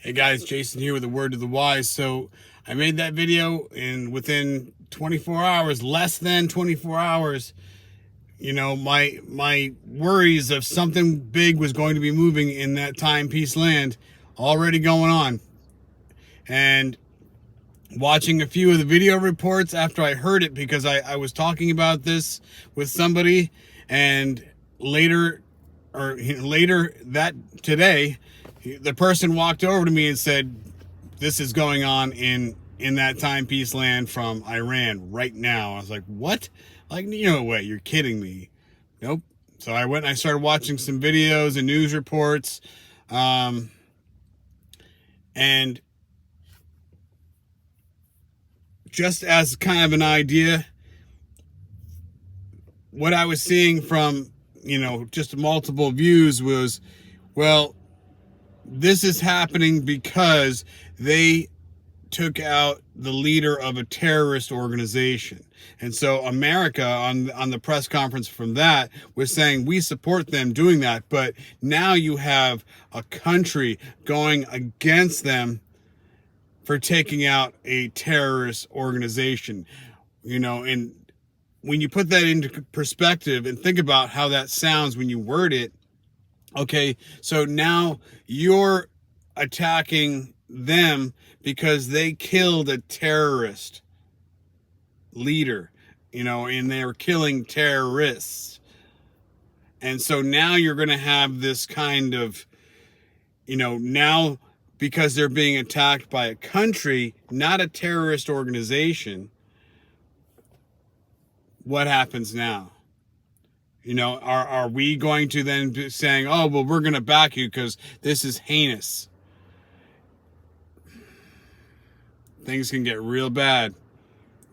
Hey guys, Jason here with a word to the wise. So I made that video, and within 24 hours, less than 24 hours, my worries of something big was going to be moving in that timepiece land already going on. And watching a few of the video reports after I heard it, because I was talking about this with somebody, and later that today, the person walked over to me and said, this is going on in that timepiece land from Iran right now. I was like, what? Like, what? You're kidding me. Nope. So I went and I started watching some videos and news reports. And just as kind of an idea, what I was seeing from, just multiple views was, well, this is happening because they took out the leader of a terrorist organization. And so America, on the press conference from that, was saying we support them doing that. But now you have a country going against them for taking out a terrorist organization. And when you put that into perspective and think about how that sounds when you word it, okay, so now you're attacking them because they killed a terrorist leader, and they're killing terrorists. And so now you're going to have this kind of, now because they're being attacked by a country, not a terrorist organization, what happens now? Are we going to then be saying, oh, well, we're going to back you because this is heinous? Things can get real bad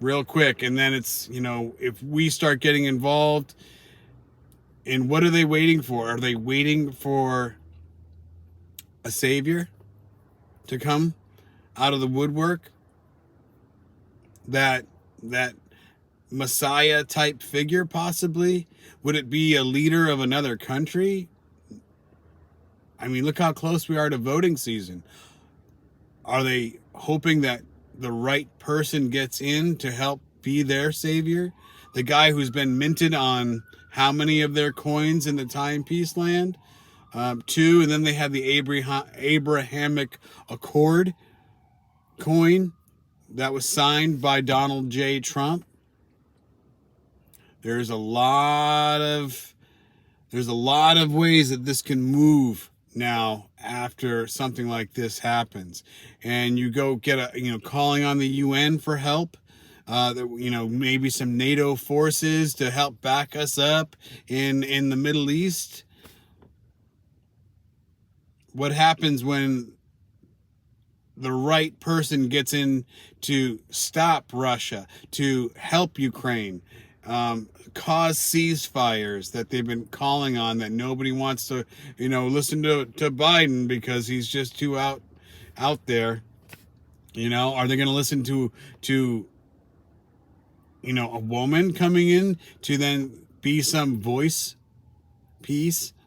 real quick. And then it's, if we start getting involved, and what are they waiting for? Are they waiting for a savior to come out of the woodwork? That Messiah type figure, possibly? Would it be a leader of another country? I mean, look how close we are to voting season. Are they hoping that the right person gets in to help be their savior? The guy who's been minted on how many of their coins in the timepiece land? 2, and then they have the Abrahamic Accord coin that was signed by Donald J. Trump. There's a lot of ways that this can move now after something like this happens. And you go get calling on the UN for help. Maybe some NATO forces to help back us up in the Middle East. What happens when the right person gets in to stop Russia, to help Ukraine, cause ceasefires that they've been calling on, that nobody wants to, listen to Biden because he's just too out there? Are they going to listen to a woman coming in to then be some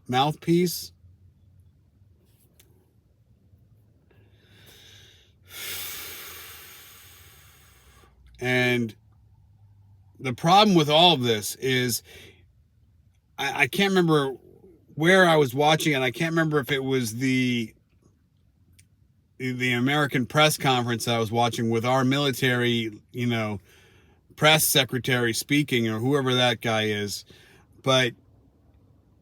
mouthpiece? And the problem with all of this is I can't remember where I was watching it. I can't remember if it was the American press conference I was watching with our military, press secretary speaking, or whoever that guy is. But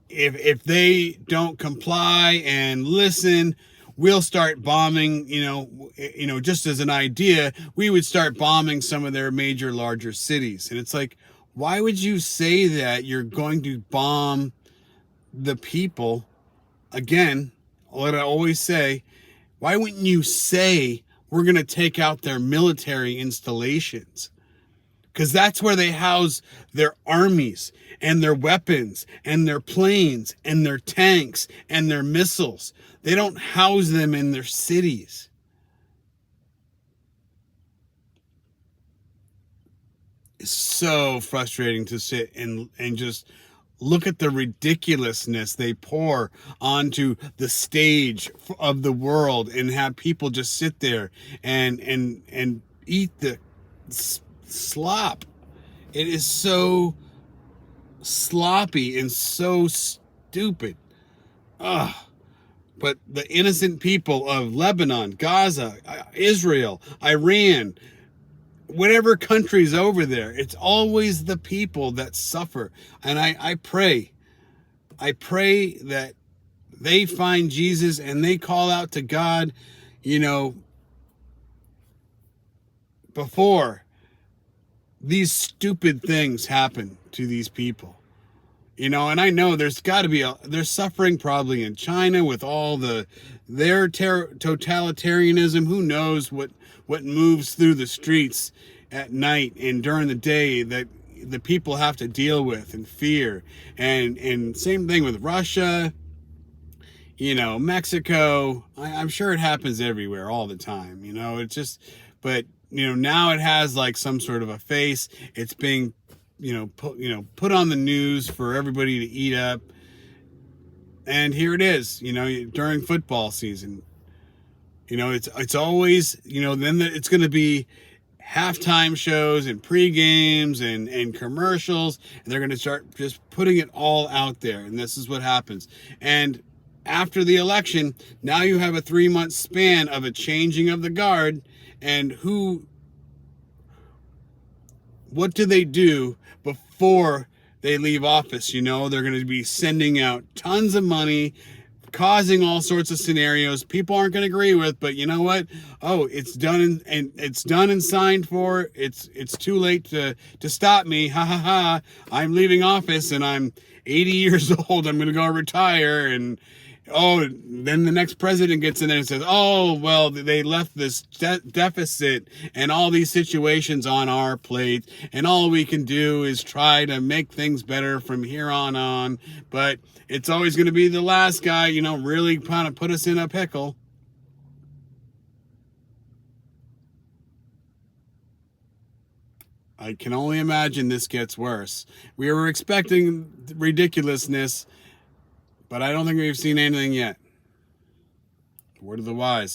if they don't comply and listen, we'll start bombing, just as an idea, we would start bombing some of their larger cities. And it's like, why would you say that you're going to bomb the people? Again, what I always say, why wouldn't you say we're going to take out their military installations? Because that's where they house their armies and their weapons and their planes and their tanks and their missiles. They don't house them in their cities. It's so frustrating to sit and just look at the ridiculousness they pour onto the stage of the world, and have people just sit there and eat the slop. It is so sloppy and so stupid. Ugh. But the innocent people of Lebanon, Gaza, Israel, Iran, whatever country's over there, it's always the people that suffer. And I pray that they find Jesus and they call out to God, before these stupid things happen to these people. And I know there's got to be there's suffering probably in China with all their totalitarianism. Who knows what moves through the streets at night and during the day that the people have to deal with and fear. And same thing with Russia, Mexico. I'm sure it happens everywhere all the time. It's just, but now it has like some sort of a face. It's being put on the news for everybody to eat up. And here it is, during football season. It's always, then it's going to be halftime shows and pre-games and commercials, and they're going to start just putting it all out there. And this is what happens. And after the election, now you have a 3-month span of a changing of the guard. And what do they do before they leave office? They're going to be sending out tons of money, causing all sorts of scenarios people aren't going to agree with. But you know what? Oh, it's done and signed for. It's too late to stop me. Ha ha ha! I'm leaving office and I'm 80 years old. I'm going to go retire. And then the next president gets in there and says, oh, well, they left this deficit and all these situations on our plate, and all we can do is try to make things better from here on. But it's always going to be the last guy, really kind of put us in a pickle. I can only imagine this gets worse. We were expecting ridiculousness, but I don't think we've seen anything yet. Word of the wise.